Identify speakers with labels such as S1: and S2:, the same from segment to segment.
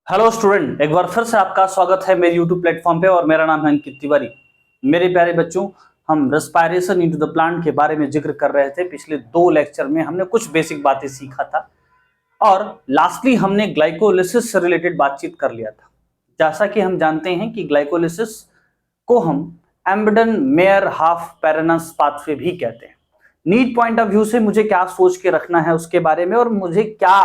S1: Hello student, एक बार फिर से आपका स्वागत है मेरे यूट्यूब प्लेटफॉर्म पे और मेरा नाम है अंकित तिवारी। मेरे प्यारे बच्चों, हम रेस्पिरेशन इनटू द प्लांट के बारे में जिक्र कर रहे थे। पिछले 2 लेक्चर में हमने कुछ बेसिक बातें सीखा था और लास्टली हमने ग्लाइकोलिसिस से रिलेटेड बातचीत कर लिया था। जैसा कि हम जानते हैं कि ग्लाइकोलिसिस को हम एम्बेडन मेयर हाफ पेरेनस पाथवे भी कहते हैं। नीड पॉइंट ऑफ व्यू से मुझे क्या सोच के रखना है उसके बारे में और मुझे क्या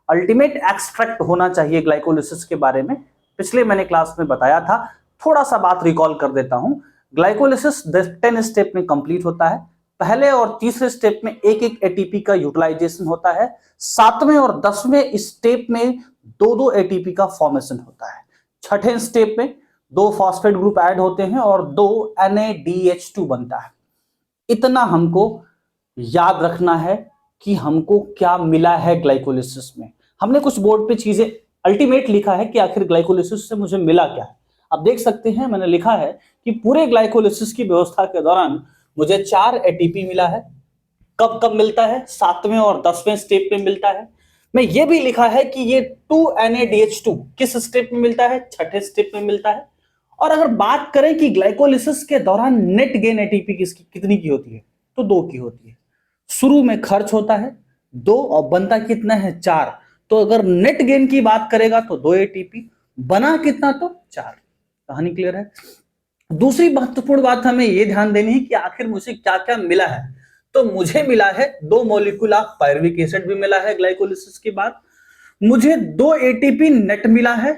S1: अल्टीमेट एक्सट्रैक्ट होना चाहिए ग्लाइकोलिसिस के बारे में पिछले मैंने क्लास में बताया था। थोड़ा सा बात रिकॉल कर देता हूं। ग्लाइकोलिसिस 10 स्टेप में कंप्लीट होता है। पहले और तीसरे स्टेप में एक एक एटीपी का यूटिलाइजेशन होता है। 7वें और 10वें स्टेप में दो दो एटीपी का फॉर्मेशन होता है। छठे स्टेप में 2 फॉस्फेट ग्रुप ऐड होते हैं और 2 NADH2 बनता है। इतना हमको याद रखना है कि हमको क्या मिला है ग्लाइकोलिसिस में। हमने कुछ बोर्ड पे चीजें अल्टीमेट लिखा है कि आखिर ग्लाइकोलिसिस से मुझे मिला क्या है। आप देख सकते हैं मैंने लिखा है कि पूरे ग्लाइकोलिसिस की व्यवस्था के दौरान मुझे 4 एटीपी मिला है। कब कब मिलता है? 7वें और 10वें स्टेप में मिलता है। मैं ये भी लिखा है कि ये 2 NADH2 किस स्टेप में मिलता है? छठे स्टेप में मिलता है। और अगर बात करें कि ग्लाइकोलिसिस के दौरान नेट गेन एटीपी कितनी की होती है, तो 2 की होती है। शुरू में खर्च होता है 2 और बनता कितना है? 4। तो अगर नेट गेन की बात करेगा तो 2 एटीपी, बना कितना? तो 4। कहानी क्लियर है। दूसरी महत्वपूर्ण बात हमें यह ध्यान देनी है कि आखिर मुझे क्या क्या मिला है। तो मुझे मिला है 2 मॉलिक्यूल ऑफ पायरुविक एसिड भी मिला है ग्लाइकोलिसिस के बाद। मुझे 2 एटीपी नेट मिला है।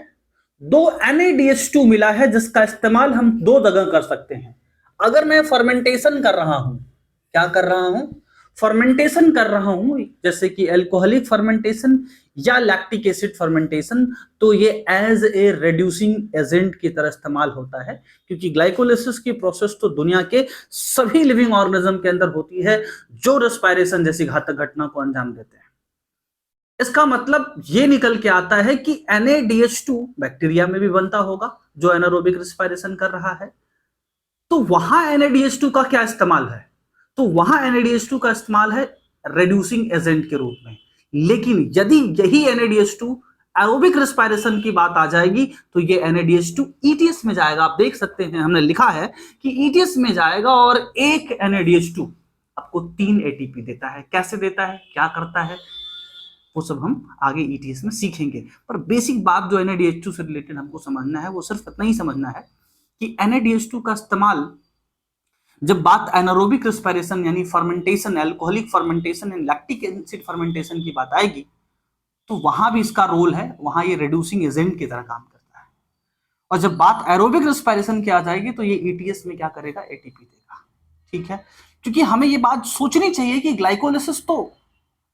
S1: 2 NADH2 मिला है जिसका इस्तेमाल हम 2 जगह कर सकते हैं। अगर मैं फर्मेंटेशन कर रहा हूं, क्या कर रहा हूं? फर्मेंटेशन कर रहा हूं, जैसे कि अल्कोहलिक फर्मेंटेशन या लैक्टिक एसिड फर्मेंटेशन, तो ये एज ए रिड्यूसिंग एजेंट की तरह इस्तेमाल होता है। क्योंकि ग्लाइकोलिसिस की प्रोसेस तो दुनिया के सभी लिविंग ऑर्गेनिज्म के अंदर होती है जो रेस्पिरेशन जैसी घातक घटना को अंजाम देते हैं। इसका मतलब ये निकल के आता है कि NADH2 बैक्टीरिया में भी बनता होगा जो एनारोबिक रेस्पिरेशन कर रहा है। तो वहां NADH2 का क्या इस्तेमाल है? तो वहां NADH2 का इस्तेमाल है रिड्यूसिंग एजेंट के रूप में। लेकिन यदि यही NADH2 एरोबिक रेस्पिरेशन की बात आ जाएगी तो ये NADH2 ETS में जाएगा। आप देख सकते हैं हमने लिखा है कि ETS में जाएगा और एक NADH2 आपको 3 एटीपी देता है। कैसे देता है, क्या करता है, वो सब हम आगे ETS में सीखेंगे। पर बेसिक बात जो NADH2 से रिलेटेड हमको समझना है वो सिर्फ इतना ही समझना है कि NADH2 का इस्तेमाल जब बात एनारोबिक रेस्पिरेशन यानी fermentation, alcoholic fermentation and lactic acid fermentation की बात आएगी तो वहां भी इसका रोल है। वहां ये रिड्यूसिंग एजेंट की तरह काम करता है। और जब बात एरोबिक रेस्पिरेशन की आ जाएगी तो ये ETS में क्या करेगा? एटीपी देगा। ठीक है, क्योंकि हमें ये बात सोचनी चाहिए कि ग्लाइकोलिसिस तो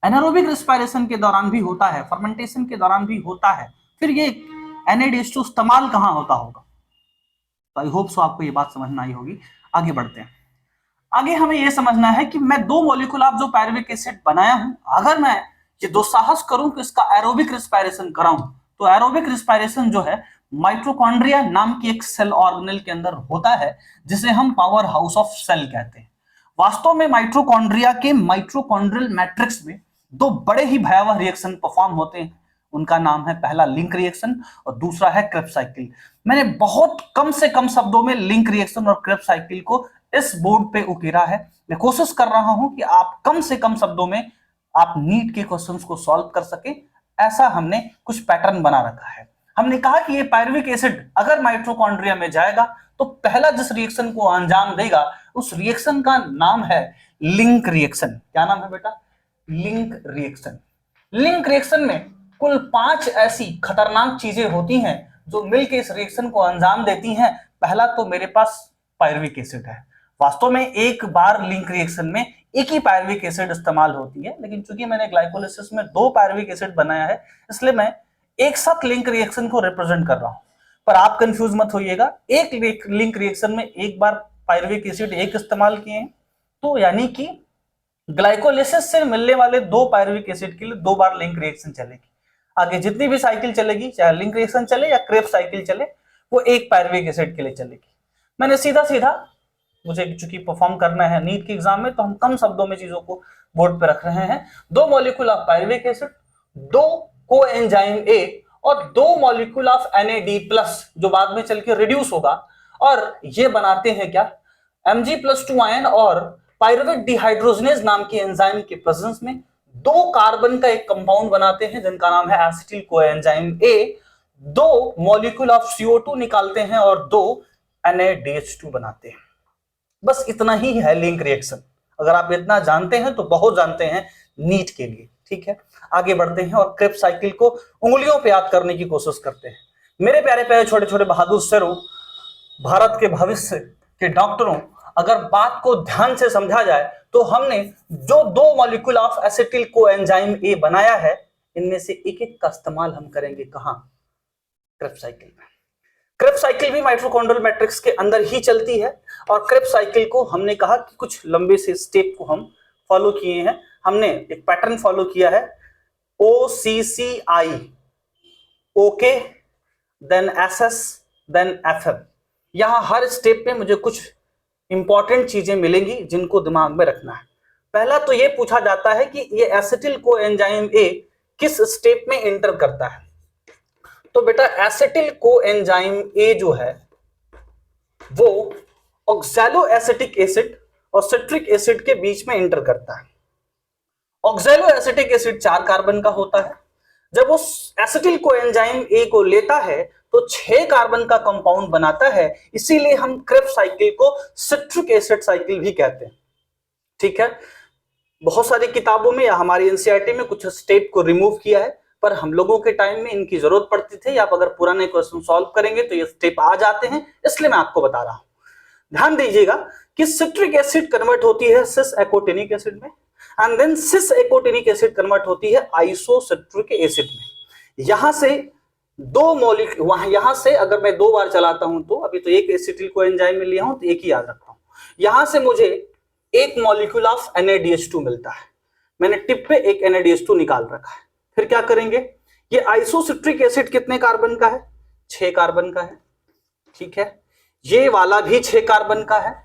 S1: एनारोबिक रेस्पिरेशन के दौरान भी होता है, फर्मेंटेशन के दौरान भी होता है, फिर ये NADH2 इस्तेमाल कहां होता होगा? तो आई होप सो आपको ये बात समझ में आई होगी। आगे बढ़ते हैं। आगे हमें यह समझना है कि मैं 2 मॉलिक्यूल ऑफ जो पायरुविक एसिड बनाया हूं, अगर मैं ये दुस्साहस करूं कि इसका एरोबिक रेस्पिरेशन कराऊं, तो एरोबिक रेस्पिरेशन जो है माइटोकॉन्ड्रिया नाम की एक सेल ऑर्गेनेल के अंदर होता है जिसे हम पावर हाउस ऑफ सेल कहते हैं। वास्तव में माइटोकॉन्ड्रिया के माइटोकॉन्ड्रियल मैट्रिक्स में 2 बड़े ही भयावह रिएक्शन परफॉर्म होते हैं। उनका नाम है, पहला लिंक रिएक्शन और दूसरा है क्रेब्स साइकिल। मैंने बहुत कम से कम शब्दों में लिंक रिएक्शन और क्रेब्स साइकिल को इस बोर्ड पे उकेरा है। मैं कोशिश कर रहा हूं कि आप कम से कम शब्दों में आप नीट के क्वेश्चंस को सॉल्व कर सके। ऐसा हमने कुछ पैटर्न बना रखा है। हमने कहा कि ये पायरुविक एसिड अगर माइटोकॉन्ड्रिया में जाएगा तो पहला जिस रिएक्शन को अंजाम देगा उस रिएक्शन का नाम है लिंक रिएक्शन। क्या नाम है बेटा? Link reaction. लिंक रिएक्शन में कुल 5 ऐसी खतरनाक चीजें होती हैं जो मिलकर इस रिएक्शन को अंजाम देती हैं। पहला तो मेरे पास पायरुविक एसिड है। वास्तव में एक बार लिंक रिएक्शन में एक ही पायरुविक एसिड इस्तेमाल होती है, लेकिन चूंकि मैंने ग्लाइकोलिसिस में 2 पायरुविक एसिड बनाया है इसलिए मैं एक साथ लिंक रिएक्शन को रिप्रेजेंट कर रहा हूं। पर आप कंफ्यूज मत होइएगा, एक लिंक रिएक्शन में एक बार पायरुविक एसिड एक इस्तेमाल किए हैं, तो यानी कि ग्लाइकोलिसिस से मिलने वाले 2 पायरुविक एसिड के लिए 2 बार लिंक रिएक्शन चलेगी। आगे जितनी भी साइकिल चलेगी, चाहे लिंक रिएक्शन चले या क्रेब्स साइकिल चले, वो एक पायरुविक एसिड के लिए चलेगी। मैंने सीधा सीधा, मुझे चूंकि परफॉर्म करना है नीट के एग्जाम में, तो हम कम शब्दों में चीजों को बोर्ड पे रख रहे हैं। 2 molecule of pyruvic acid, 2 coenzyme A और 2 मॉलिक्यूल ऑफ NAD+ जो बाद में चल के रिड्यूस होगा, और ये बनाते हैं क्या, Mg+2 आयन, और पायरुवेट डिहाइड्रोजनेज नाम की एंजाइम के प्रेजेंस में 2 कार्बन का एक कंपाउंड बनाते हैं जिनका नाम है acetyl coenzyme A। 2 molecule of CO2 निकालते हैं और 2 NADH2 बनाते हैं। बस इतना ही है लिंक रिएक्शन। अगर आप इतना जानते हैं तो बहुत जानते हैं नीट के लिए। ठीक है, आगे बढ़ते हैं और क्रेब्स साइकिल को उंगलियों पे याद करने की कोशिश करते हैं। मेरे प्यारे प्यारे छोटे छोटे बहादुर शेरों, भारत के भविष्य के डॉक्टरों, अगर बात को ध्यान से समझा जाए तो हमने जो 2 molecule of acetyl coenzyme A बनाया है, इनमें से एक एक का इस्तेमाल हम करेंगे कहां, क्रेब्स साइकिल में। क्रेब्स साइकिल भी माइटोकॉन्ड्रियल मैट्रिक्स के अंदर ही चलती है, और क्रेब्स साइकिल को हमने कहा कि कुछ लंबे से स्टेप को हम फॉलो किए हैं। हमने एक पैटर्न फॉलो किया है, OCCI, okay, then SS, then FM। यहां हर स्टेप पे मुझे कुछ इंपॉर्टेंट चीजें मिलेंगी जिनको दिमाग में रखना है। पहला तो ये पूछा जाता है कि ये एसिटिल कोएंजाइम A किस स्टेप में एंटर करता है। तो बेटा एसिटिल कोएंजाइम A जो है वो ऑक्सैलो एसिटिक एसिड और सिट्रिक एसिड के बीच में एंटर करता है। ऑक्सैलो एसिटिक एसिड 4 कार्बन का होता है। जब वो एसिटिल कोएंजाइम A को लेता है तो 6 कार्बन का कंपाउंड बनाता है, इसीलिए हम क्रेब्स साइकिल को सिट्रिक एसिड साइकिल भी कहते हैं। ठीक है, बहुत सारी किताबों में या हमारी एनसीईआरटी में कुछ स्टेप को रिमूव किया है, पर हम लोगों के टाइम में इनकी जरूरत पड़ती थी। आप अगर पुराने क्वेश्चन सॉल्व करेंगे तो ये स्टेप आ जाते हैं, इसलिए मैं आपको बता रहा हूं। ध्यान दीजिएगा कि सिट्रिक एसिड कन्वर्ट होती है सिस एकोटिनिक एसिड में, and then cis aconitic acid convert होती है आइसोसिट्रिक एसिड में। यहां से 2 मॉलिक्यूल, वहां यहां से अगर मैं 2 बार चलाता हूं तो अभी तो एक एसिटिल कोएंजाइम में लिया हूं तो एक ही याद रखता हूं। यहां से मुझे 1 मॉलिक्यूल ऑफ NADH2 मिलता है। मैंने टिप पे एक NADH2 निकाल रखा है। फिर क्या करेंगे, ये आइसोसिट्रिक एसिड कितने कार्बन का है, 6 कार्बन का है। ठीक है, ये वाला भी 6 कार्बन का है,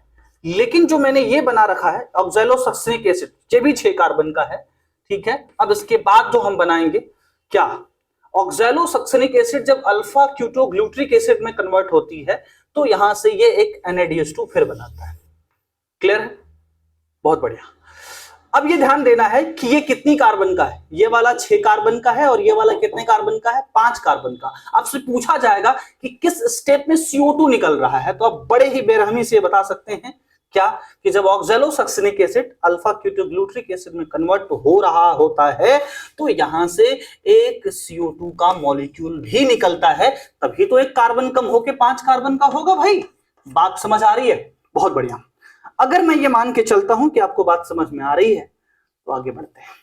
S1: लेकिन जो मैंने ये बना रखा है ऑक्सैलोसक्सिनिक एसिड, ये भी 6 कार्बन का है। ठीक है, अब इसके बाद जो हम बनाएंगे क्या, ऑक्सैलोसक्सिनिक एसिड जब अल्फा क्यूटोग्लूट्रिक एसिड में कन्वर्ट होती है तो यहां से ये एक NADH2 फिर बनाता है। क्लियर है, बहुत बढ़िया। अब ये ध्यान देना है कि ये कितनी कार्बन का है, ये वाला 6 कार्बन का है और ये वाला कितने कार्बन का है, 5 कार्बन का। आपसे पूछा जाएगा कि किस स्टेप में CO2 निकल रहा है, तो आप बड़े ही बेरहमी से बता सकते हैं क्या, कि जब ऑक्सैलोसक्सिनिक एसिड अल्फा क्यूटोग्लूट्रिक एसिड में कन्वर्ट हो रहा होता है तो यहां से एक CO2 का मॉलिक्यूल भी निकलता है, तभी तो एक कार्बन कम होके 5 कार्बन का होगा। भाई बात समझ आ रही है, बहुत बढ़िया। अगर मैं ये मान के चलता हूं कि आपको बात समझ में आ रही है तो आगे बढ़ते हैं।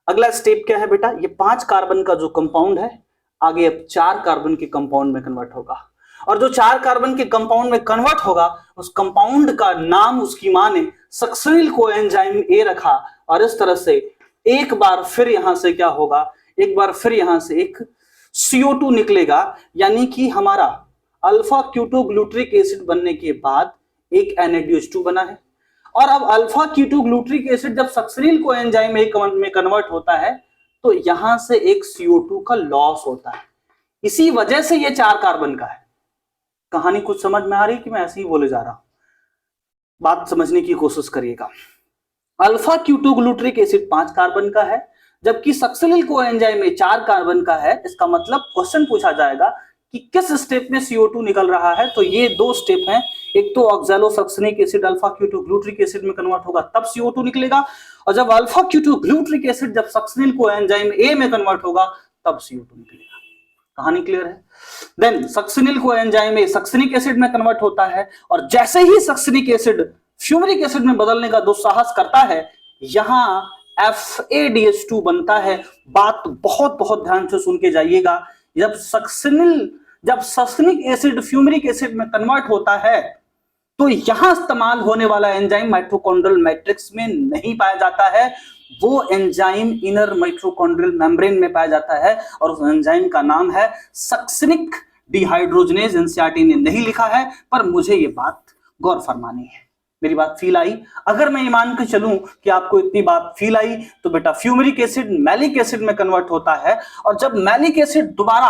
S1: अगला स्टेप क्या है बेटा, ये 5 कार्बन का जो कंपाउंड है आगे अब 4 कार्बन के कंपाउंड में कन्वर्ट होगा, और जो 4 कार्बन के कंपाउंड में कन्वर्ट होगा उस कंपाउंड का नाम उसकी मां ने सक्सिनिल कोएंजाइम A रखा, और इस तरह से एक बार फिर यहां से क्या होगा, एक बार फिर यहां से एक CO2 निकलेगा, यानी कि हमारा अल्फा क्यूटोग्लूट्रिक एसिड बनने के बाद एक NADH2 बना है। और अब अल्फा क्यूटोग्लूट्रिक एसिड जब सक्सिनिल कोएंजाइम A में कन्वर्ट होता है तो यहां से एक CO2 का लॉस होता है, इसी वजह से ये 4 कार्बन का है। कहानी कुछ समझ में आ रही कि मैं ऐसे ही बोले जा रहा हूं, बात समझने की कोशिश करिएगा। अल्फा क्यूटोग्लूट्रिक एसिड 5 कार्बन का है, जबकि सक्सिनिल कोएंजाइम में 4 कार्बन का है। इसका मतलब क्वेश्चन पूछा जाएगा कि किस स्टेप में CO2 निकल रहा है, तो ये 2 स्टेप हैं। एक तो oxalosuccinic acid alpha ketoglutaric acid में कन्वर्ट होगा तब CO2 निकलेगा, और जब अल्फा क्यूटोग्लूट्रिक एसिड जब सक्सिनिल कोएंजाइम A में कन्वर्ट होगा तब CO2 निकलेगा। कहानी क्लियर है। Then succinyl coenzyme A succinic acid में कन्वर्ट होता है, और जैसे ही सक्सिनिक एसिड फ्यूमरिक एसिड में बदलने का दुस्साहस करता है, यहां FADH2 बनता है। बात बहुत बहुत ध्यान से सुन के जाइएगा। जब सक्सिनिक एसिड फ्यूमरिक एसिड में कन्वर्ट होता है तो यहां इस्तेमाल होने वाला एंजाइम माइटोकॉन्ड्रियल मैट्रिक्स में नहीं पाया जाता है, वो एंजाइम इनर माइटोकॉन्ड्रियल मेम्ब्रेन में पाया जाता है, और उस एंजाइम का नाम है सक्सिनिक डिहाइड्रोजनेज। एनसीईआरटी ने नहीं लिखा है, पर मुझे ये बात गौर फरमानी है। मेरी बात फील आई? अगर मैं ये मान के चलूं कि आपको इतनी बात फील आई, तो बेटा फ्यूमरिक एसिड मैलिक एसिड में कन्वर्ट होता है, और जब मैलिक एसिड दोबारा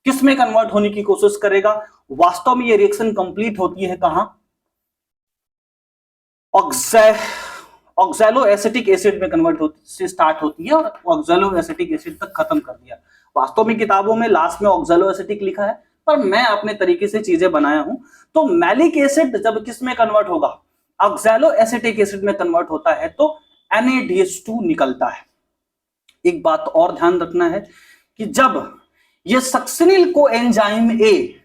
S1: किस में कन्वर्ट होने की कोशिश करेगा, वास्तव में ये रिएक्शन कंप्लीट होती है कहां, ऑक्सैलो एसिटिक एसिड में कन्वर्ट से स्टार्ट होती है और ऑक्सैलो एसिटिक एसिड तक खत्म कर दिया। वास्तव में किताबों में लास्ट में ऑक्सैलो एसिटिक लिखा है, पर मैं अपने तरीके से चीजें बनाया हूं। तो मैलिक एसिड जब किस में कन्वर्ट होगा, ऑक्सैलो एसिटिक एसिड में कन्वर्ट होता है, तो NaDH2 निकलता है। एक बात और ध्यान रखना है कि जब ये सक्सिनिल को एंजाइम ए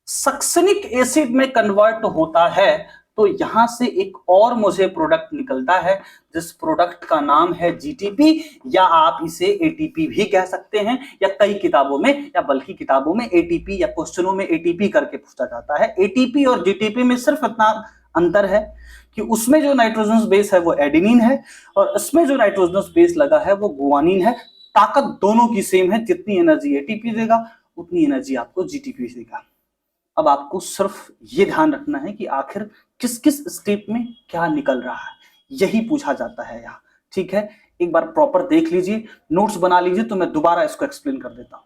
S1: सक्सिनिक एसिड में कन्वर्ट होता है, तो यहां से एक और मुझे प्रोडक्ट निकलता है, जिस प्रोडक्ट का नाम है GTP, या आप इसे ATP भी कह सकते हैं, या कई किताबों में या बल्कि किताबों में ATP या क्वेश्चनों में ATP करके पूछा जाता है। ATP और GTP में सिर्फ इतना अंतर है कि उसमें जो नाइट्रोजनस बेस है वो एडेनिन है, और इसमें जो नाइट्रोजनस बेस लगा है वो गुआनिन है। ताकत दोनों की सेम है, जितनी एनर्जी ATP देगा उतनी एनर्जी आपको GTP देगा। अब आपको सिर्फ ये ध्यान रखना है कि आखिर किस किस स्टेप में क्या निकल रहा है, यही पूछा जाता है यहाँ। ठीक है, एक बार प्रॉपर देख लीजिए, नोट्स बना लीजिए, तो मैं दोबारा इसको एक्सप्लेन कर देता हूं।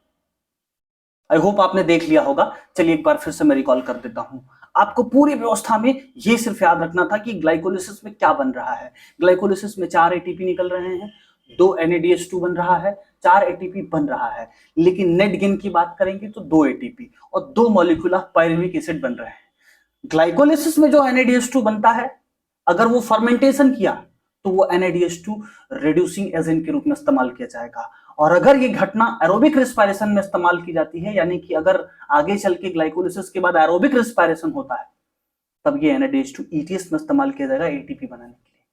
S1: आई होप आपने देख लिया होगा। चलिए एक बार फिर से मैं रिकॉल कर देता हूं। आपको पूरी व्यवस्था में ये सिर्फ याद रखना था कि ग्लाइकोलिसिस में क्या बन रहा है। ग्लाइकोलिसिस में 4 ATP निकल रहे हैं, 2 NaDH2 बन रहा है, 4 ATP बन रहा है, लेकिन नेट गेन की बात करेंगे तो 2 ATP और 2 मॉलिक्यूल ऑफ पायरुविक एसिड बन रहे हैं। ग्लाइकोलिसिस में जो NaDH2 बनता है, अगर वो फर्मेंटेशन किया तो वो NaDH2 रिड्यूसिंग एजेंट के रूप में इस्तेमाल किया जाएगा। और अगर ये घटना एरोबिक रेस्पिरेशन में इस्तेमाल की जाती है, यानी कि अगर आगे चल के ग्लाइकोलिसिस के बाद एरोबिक रेस्पिरेशन होता है, तब ये NaDH2 ETS में इस्तेमाल किया जाएगा ATP बनाने के लिए।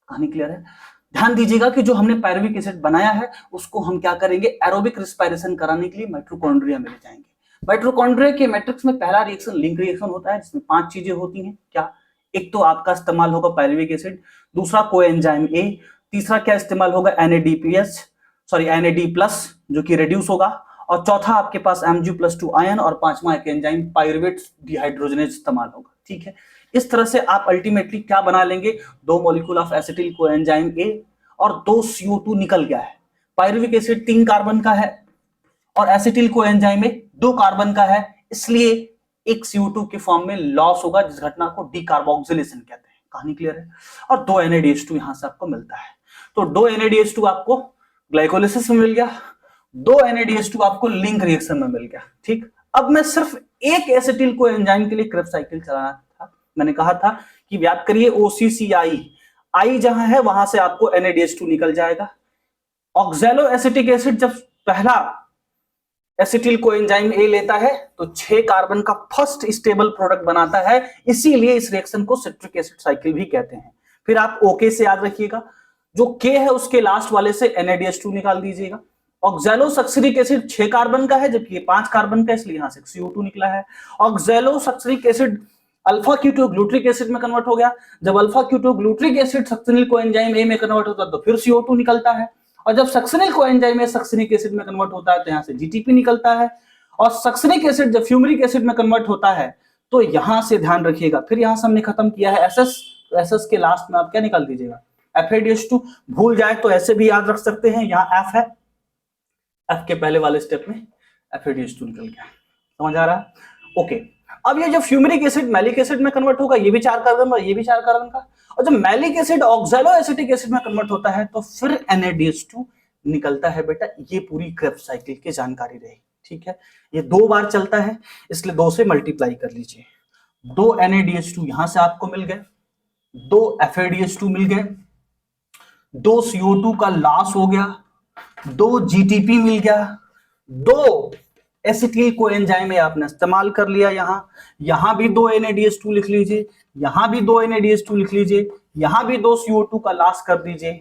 S1: कहानी क्लियर है? ध्यान दीजिएगा कि जो हमने पायरुविक एसिड बनाया है उसको हम क्या करेंगे, एरोबिक रेस्पिरेशन कराने के लिए माइटोकॉन्ड्रिया में ले जाएंगे। माइटोकॉन्ड्रिया के मैट्रिक्स में पहला रिएक्शन लिंक रिएक्शन होता है, जिसमें 5 चीजें होती हैं। क्या? एक तो आपका इस्तेमाल होगा पायरुविक एसिड, दूसरा कोएंजाइम A, तीसरा क्या इस्तेमाल होगा, NAD+ जो कि रिड्यूस होगा, और चौथा आपके पास Mg+2 आयन, और पांचवा एक एंजाइम पायरुवेट डिहाइड्रोजनेज इस्तेमाल होगा। ठीक है, इस तरह से आप अल्टीमेटली क्या बना लेंगे, 2 molecule of acetyl coenzyme A और 2 CO2 निकल गया है। पायरुविक एसिड 3 कार्बन का है और एसिटिल कोएंजाइम में 2 कार्बन का है, इसलिए एक CO2 के फॉर्म में लॉस होगा, जिस घटना को डीकार्बोक्सिलेशन कहते हैं। कहानी क्लियर है? और 2 NaDH2 यहां से आपको मिलता है। तो 2 NaDH2 आपको ग्लाइकोलिसिस में मिल गया, 2 NaDH2 आपको लिंक रिएक्शन में मिल गया। ठीक, अब मैं सिर्फ एक एसिटिल कोएंजाइम के लिए क्रेब्स साइकिल चलाना था। मैंने कहा था कि याद करिए OCCI, आई जहां है वहां से आपको NaDH2 निकल जाएगा। ऑक्सैलो एसिटिक एसिड जब पहला एसिटिल कोएंजाइम A लेता है तो 6 कार्बन का फर्स्ट स्टेबल प्रोडक्ट बनाता है, इसीलिए इस रिएक्शन को सिट्रिक एसिड साइकिल भी कहते हैं। फिर आप OK से याद रखिएगा, जो K है उसके लास्ट वाले से NaDH2 निकाल दीजिएगा। ऑक्सैलो सक्सिलिक एसिड 6 कार्बन का है, जबकि ये 5 कार्बन का, इसलिए यहां से CO2 निकला है। Oxalosuccinic acid alpha keto glutaric acid में कन्वर्ट हो गया। जब alpha keto glutaric acid succinyl coenzyme A में कन्वर्ट होता है तो फिर CO2 निकलता है, और जब सक्सिनिल कोएंजाइम सक्सिनिक एसिड में कन्वर्ट होता है तो यहां से GTP निकलता है, और सक्सिनिक एसिड जब फ्यूमरिक एसिड में कन्वर्ट होता है तो यहां से ध्यान रखिएगा, फिर यहां से हमने खत्म किया है SS, तो SS के लास्ट में आप क्या निकाल दीजिएगा, FADH2। भूल जाए तो ऐसे भी याद रख सकते हैं, यहाँ F है, F के पहले वाले स्टेप में FADH2 निकल गया। समझ आ रहा है? ओके, अब ये जो फ्यूमरिक एसिड मैलिक एसिड में कन्वर्ट होगा, ये भी 4 कार्बन और ये भी 4 कार्बन का, और जब malic acid oxalo acetic acid में कन्वर्ट होता है तो फिर NaDH2 निकलता है। बेटा ये पूरी क्रेब्स साइकिल की जानकारी रही। ठीक है, ये 2 बार चलता है, इसलिए 2 से मल्टीप्लाई कर लीजिए। 2 NaDH2 यहां से आपको मिल गए, 2 FADH2 मिल गए, 2 CO2 का लॉस हो गया, 2 GTP मिल गया, 2 एसिटिल कोएंजाइम आपने इस्तेमाल कर लिया। यहां भी 2 NaDH2 लिख लीजिए, यहां भी 2 NaDH2 लिख लीजिए, यहां भी 2 CO2 का लॉस कर दीजिए,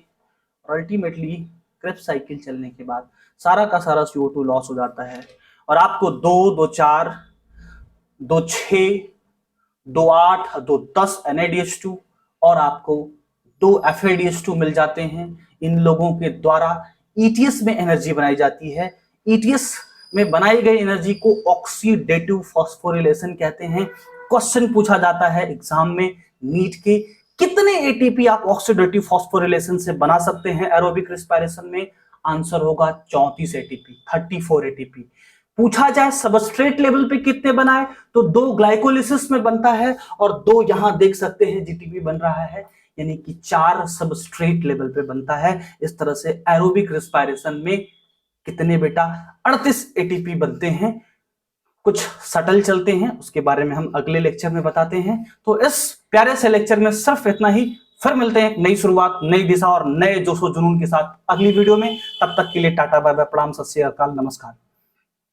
S1: और अल्टीमेटली क्रेब्स साइकिल चलने के बाद सारा का सारा CO2 लॉस हो जाता है, और आपको 2, 2, 4, 2, 6, 2, 8, 2, 10 NaDH2 और आपको 2 FADH2 मिल जाते हैं। इन लोगों के द्वारा ETS में एनर्जी बनाई जाती है। ETS में बनाई गई एनर्जी को ऑक्सीडेटिव फॉस्फोरिलेशन कहते हैं। क्वेश्चन पूछा जाता है एग्जाम में नीट के कितने एटीपी आप ऑक्सीडेटिव फॉस्फोरिलेशन से बना सकते हैं एरोबिक रेस्पिरेशन में? आंसर होगा 34 एटीपी, 34 एटीपी। पूछा जाए सबस्ट्रेट लेवल पे कितने बनाए, तो 2 ग्लाइकोलिसिस में बनता है और 2 यहां देख सकते हैं जीटीपी बन रहा है, यानी कि 4 सबस्ट्रेट लेवल पे बनता है। इस तरह से एरोबिक रेस्पिरेशन में कितने बेटा? 38 एटीपी बनते हैं। कुछ सटल चलते हैं, उसके बारे में हम अगले लेक्चर में बताते हैं। तो इस प्यारे से लेक्चर में सिर्फ इतना ही। फिर मिलते हैं नई शुरुआत, नई दिशा और नए जोशो जुनून के साथ अगली वीडियो में। तब तक के लिए टाटा बाय बाय, प्रणाम, सत श्री अकाल, नमस्कार।